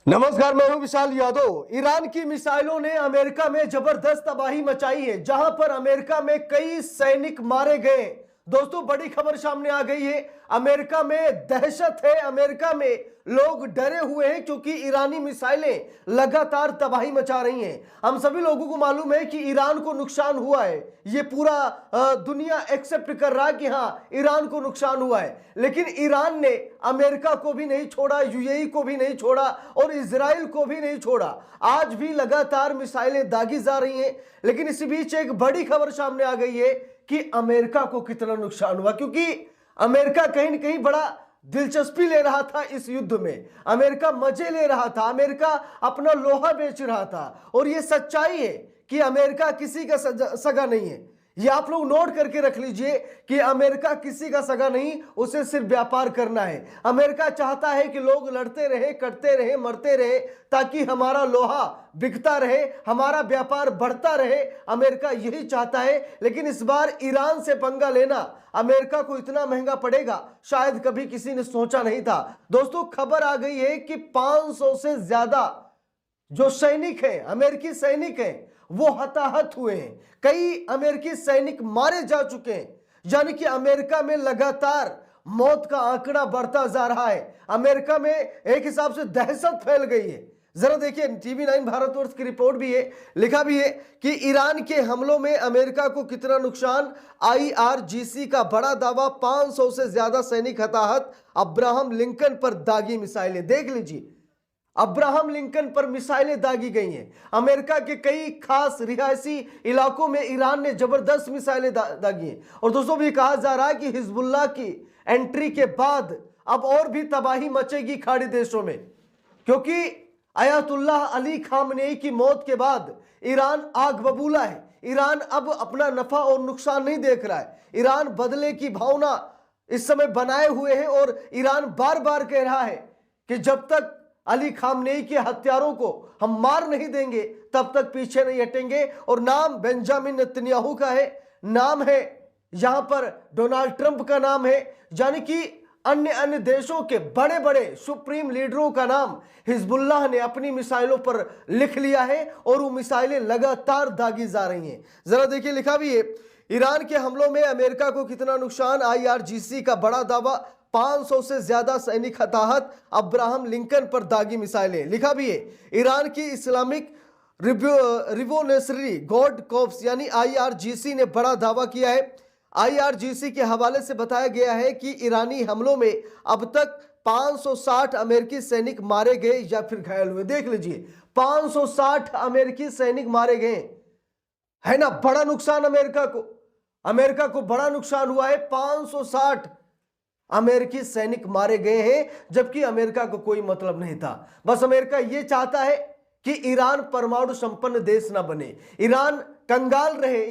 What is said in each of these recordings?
नमस्कार, मैं हूं विशाल यादव। ईरान की मिसाइलों ने अमेरिका में जबरदस्त तबाही मचाई है, जहां पर अमेरिका में कई सैनिक मारे गए। दोस्तों, बड़ी खबर सामने आ गई है। अमेरिका में दहशत है, अमेरिका में लोग डरे हुए हैं क्योंकि ईरानी मिसाइलें लगातार तबाही मचा रही हैं। हम सभी लोगों को मालूम है कि ईरान को नुकसान हुआ है। ये पूरा दुनिया एक्सेप्ट कर रहा है कि हाँ, ईरान को नुकसान हुआ है, लेकिन ईरान ने अमेरिका को भी नहीं छोड़ा, यूएई को भी नहीं छोड़ा और इजराइल को भी नहीं छोड़ा। आज भी लगातार मिसाइलें दागी जा रही हैं। लेकिन इसी बीच एक बड़ी खबर सामने आ गई है कि अमेरिका को कितना नुकसान हुआ, क्योंकि अमेरिका कहीं न कहीं बड़ा दिलचस्पी ले रहा था इस युद्ध में। अमेरिका मजे ले रहा था, अमेरिका अपना लोहा बेच रहा था। और यह सच्चाई है कि अमेरिका किसी का सगा नहीं है। ये आप लोग नोट करके रख लीजिए कि अमेरिका किसी का सगा नहीं, उसे सिर्फ व्यापार करना है। अमेरिका चाहता है कि लोग लड़ते रहे, कटते रहे, मरते रहे, ताकि हमारा लोहा बिकता रहे, हमारा व्यापार बढ़ता रहे। अमेरिका यही चाहता है। लेकिन इस बार ईरान से पंगा लेना अमेरिका को इतना महंगा पड़ेगा, शायद कभी किसी ने सोचा नहीं था। दोस्तों, खबर आ गई है कि 500 से ज्यादा जो सैनिक हैं, अमेरिकी सैनिक हैं, वो हताहत हुए हैं। कई अमेरिकी सैनिक मारे जा चुके हैं। यानी कि अमेरिका में लगातार मौत का आंकड़ा बढ़ता जा रहा है। अमेरिका में एक हिसाब से दहशत फैल गई है। जरा देखिए, टीवी 9 भारतवर्ष की रिपोर्ट भी है, लिखा भी है कि ईरान के हमलों में अमेरिका को कितना नुकसान। आईआरजीसी का बड़ा दावा, 500 से ज्यादा सैनिक हताहत। अब्राहम लिंकन पर दागी मिसाइलें। देख लीजिए, अब्राहम लिंकन पर मिसाइलें दागी गई हैं। अमेरिका के कई खास रिहायशी इलाकों में ईरान ने जबरदस्त मिसाइलें दागी हैं। और दोस्तों, भी कहा जा रहा है कि हिजबुल्लाह की एंट्री के बाद अब और भी तबाही मचेगी खाड़ी देशों में, क्योंकि अयातुल्लाह अली खामनेई की मौत के बाद ईरान आग बबूला है। ईरान अब अपना नफा और नुकसान नहीं देख रहा है। ईरान बदले की भावना इस समय बनाए हुए है और ईरान बार बार कह रहा है कि जब तक अली खामनेई के हत्यारों को हम मार नहीं देंगे, तब तक पीछे नहीं हटेंगे। और नाम बेंजामिन नेतन्याहू का है, नाम है यहां पर डोनाल्ड ट्रंप का नाम है, यानी कि अन्य अन्य देशों के बड़े बड़े सुप्रीम लीडरों का नाम हिजबुल्लाह ने अपनी मिसाइलों पर लिख लिया है और वो मिसाइलें लगातार दागी जा रही हैं। जरा देखिए, लिखा भी है, ईरान के हमलों में अमेरिका को कितना नुकसान। आईआरजीसी का बड़ा दावा, 500 से ज्यादा सैनिक हताहत। अब्राहम लिंकन पर दागी मिसाइलें। लिखा भी है, ईरान की इस्लामिक रिवोल्यूशनरी गार्ड कॉर्प्स यानी आईआरजीसी ने बड़ा दावा किया है। आईआरजीसी के हवाले से बताया गया है कि ईरानी हमलों में अब तक 560 अमेरिकी सैनिक मारे गए या फिर घायल हुए। देख लीजिए, 560 अमेरिकी सैनिक मारे गए, है ना। बड़ा नुकसान अमेरिका को बड़ा नुकसान हुआ है। 560 अमेरिकी सैनिक मारे गए हैं, जबकि अमेरिका को कोई मतलब नहीं था। बस अमेरिका यह चाहता है कि ईरान परमाणु संपन्न देश ना बने, ईरान कंगाल रहे,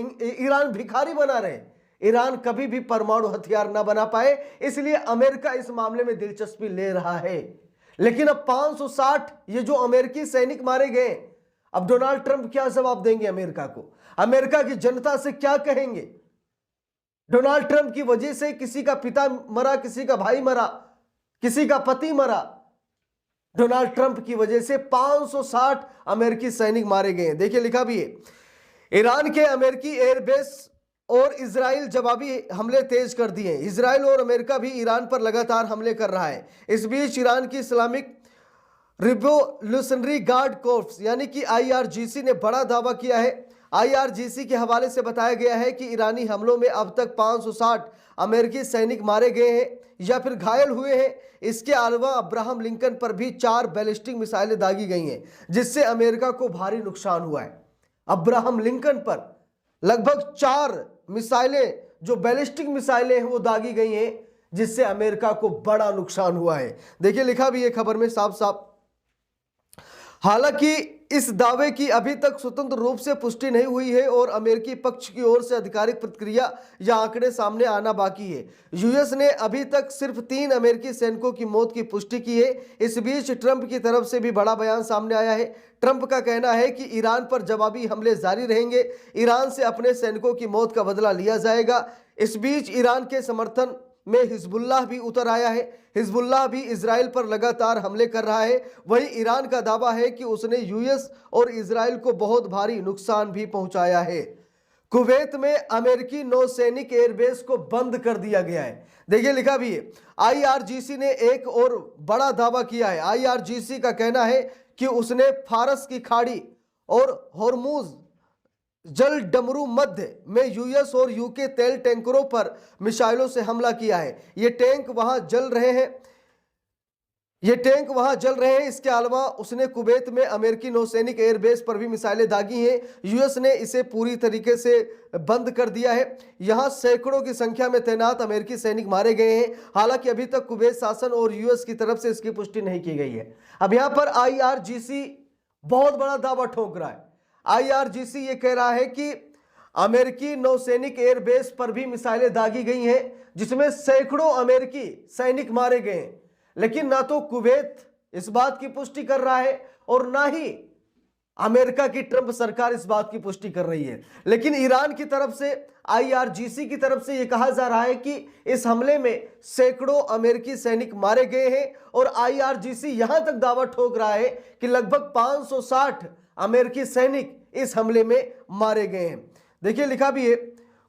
ईरान भिखारी बना रहे, ईरान कभी भी परमाणु हथियार ना बना पाए। इसलिए अमेरिका इस मामले में दिलचस्पी ले रहा है। लेकिन अब 560 ये जो अमेरिकी सैनिक मारे गए, अब डोनाल्ड ट्रंप क्या जवाब देंगे अमेरिका को? अमेरिका की जनता से क्या कहेंगे? डोनाल्ड ट्रंप की वजह से किसी का पिता मरा, किसी का भाई मरा, किसी का पति मरा। डोनाल्ड ट्रंप की वजह से 560 अमेरिकी सैनिक मारे गए हैं। देखिए, लिखा भी है, ईरान के अमेरिकी एयरबेस और इजराइल जवाबी हमले तेज कर दिए। इजराइल और अमेरिका भी ईरान पर लगातार हमले कर रहा है। इस बीच ईरान की इस्लामिक रिवोल्यूशनरी गार्ड कॉर्प्स यानी कि आईआरजीसी ने बड़ा दावा किया है। आईआरजीसी के हवाले से बताया गया है कि ईरानी हमलों में अब तक 560 अमेरिकी सैनिक मारे गए हैं या फिर घायल हुए हैं। इसके अलावा अब्राहम लिंकन पर भी 4 बैलिस्टिक मिसाइलें दागी गई हैं, जिससे अमेरिका को भारी नुकसान हुआ है। अब्राहम लिंकन पर लगभग 4 मिसाइलें, जो बैलिस्टिक मिसाइलें हैं, वो दागी गई हैं, जिससे अमेरिका को बड़ा नुकसान हुआ है। देखिए, लिखा भी है खबर में साफ साफ। हालांकि इस दावे की अभी तक स्वतंत्र रूप से पुष्टि नहीं हुई है और अमेरिकी पक्ष की ओर से आधिकारिक प्रतिक्रिया या आंकड़े सामने आना बाकी है। यूएस ने अभी तक सिर्फ 3 अमेरिकी सैनिकों की मौत की पुष्टि की है। इस बीच ट्रंप की तरफ से भी बड़ा बयान सामने आया है। ट्रंप का कहना है कि ईरान पर जवाबी हमले जारी रहेंगे, ईरान से अपने सैनिकों की मौत का बदला लिया जाएगा। इस बीच ईरान के समर्थन में हिजबुल्लाह भी उतर आया है। हिजबुल्लाह भी इजराइल पर लगातार हमले कर रहा है। वहीं ईरान का दावा है कि उसने यूएस और इजराइल को बहुत भारी नुकसान भी पहुंचाया है। कुवैत में अमेरिकी नौसैनिक एयरबेस को बंद कर दिया गया है। देखिए लिखा भी है, आईआरजीसी ने एक और बड़ा दावा किया है। आईआरजीसी का कहना है कि उसने फारस की खाड़ी और हॉर्मुज जल डमरू मध्य में यूएस और यूके तेल टैंकरों पर मिसाइलों से हमला किया है। ये टैंक वहां जल रहे हैं। इसके अलावा उसने कुवैत में अमेरिकी नौसैनिक एयरबेस पर भी मिसाइलें दागी हैं। यूएस ने इसे पूरी तरीके से बंद कर दिया है। यहां सैकड़ों की संख्या में तैनात अमेरिकी सैनिक मारे गए हैं। हालांकि अभी तक कुवैत शासन और यूएस की तरफ से इसकी पुष्टि नहीं की गई है। अब यहां पर आईआरजीसी बहुत बड़ा दावा ठोक रहा है। आईआरजीसी ये कह रहा है कि अमेरिकी नौसैनिक एयरबेस पर भी मिसाइलें दागी गई हैं, जिसमें सैकड़ों अमेरिकी सैनिक मारे गए हैं। लेकिन ना तो कुवैत इस बात की पुष्टि कर रहा है और ना ही अमेरिका की ट्रंप सरकार इस बात की पुष्टि कर रही है। लेकिन ईरान की तरफ से, आईआरजीसी की तरफ से यह कहा जा रहा है कि इस हमले में सैकड़ों अमेरिकी सैनिक मारे गए हैं और आईआरजीसी यहां तक दावा ठोक रहा है कि लगभग 560 अमेरिकी सैनिक इस हमले में मारे गए हैं। देखिए लिखा भी है,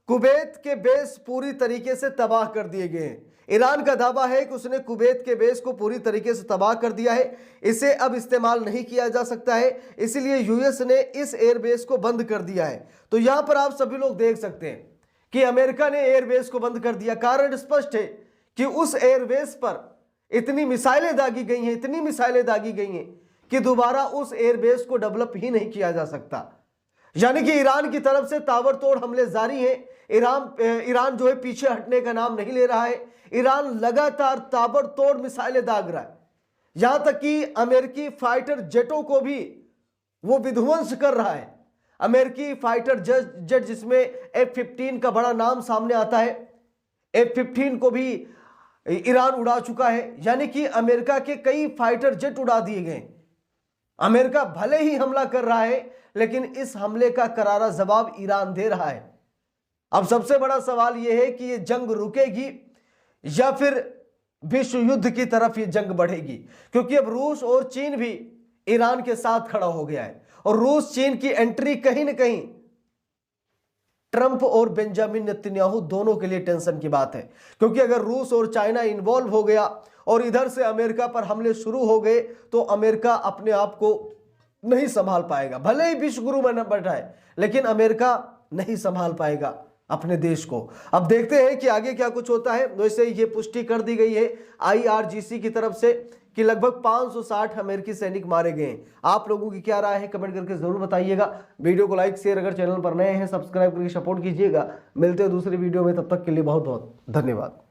कुवैत के बेस पूरी तरीके से तबाह कर दिए गए हैं। ईरान का दावा है कि उसने कुवैत के बेस को पूरी तरीके से तबाह कर दिया है। इसे अब इस्तेमाल नहीं किया जा सकता है, इसलिए यूएस ने इस एयरबेस को बंद कर दिया है। तो यहां पर आप सभी लोग देख सकते हैं कि अमेरिका ने एयरबेस को बंद कर दिया। कारण स्पष्ट है कि उस एयरबेस पर इतनी मिसाइलें दागी गई हैं कि दोबारा उस एयरबेस को डेवलप ही नहीं किया जा सकता। यानी कि ईरान की तरफ से ताबड़तोड़ हमले जारी हैं। ईरान जो है पीछे हटने का नाम नहीं ले रहा है। ईरान लगातार ताबड़तोड़ मिसाइलें दाग रहा है, यहां तक कि अमेरिकी फाइटर जेटों को भी वो विध्वंस कर रहा है। अमेरिकी फाइटर जेट जिसमें F-15 का बड़ा नाम सामने आता है, F-15 को भी ईरान उड़ा चुका है। यानी कि अमेरिका के कई फाइटर जेट उड़ा दिए गए। अमेरिका भले ही हमला कर रहा है, लेकिन इस हमले का करारा जवाब ईरान दे रहा है। अब सबसे बड़ा सवाल यह है कि यह जंग रुकेगी या फिर विश्व युद्ध की तरफ ये जंग बढ़ेगी, क्योंकि अब रूस और चीन भी ईरान के साथ खड़ा हो गया है। और रूस चीन की एंट्री कहीं ना कहीं ट्रंप और बेंजामिन नेतन्याहू दोनों के लिए टेंशन की बात है, क्योंकि अगर रूस और चाइना इन्वॉल्व हो गया और इधर से अमेरिका पर हमले शुरू हो गए तो अमेरिका अपने आप को नहीं संभाल पाएगा। भले ही विश्व गुरु बन बैठा है, लेकिन अमेरिका नहीं संभाल पाएगा अपने देश को। अब देखते हैं कि आगे क्या कुछ होता है। वैसे ये पुष्टि कर दी गई है आईआरजीसी की तरफ से कि लगभग 560 अमेरिकी सैनिक मारे गए हैं। आप लोगों की क्या राय है कमेंट करके जरूर बताइएगा। वीडियो को लाइक शेयर, अगर चैनल पर नए हैं सब्सक्राइब करके सपोर्ट कीजिएगा। मिलते हैं दूसरी वीडियो में, तब तक के लिए बहुत बहुत धन्यवाद।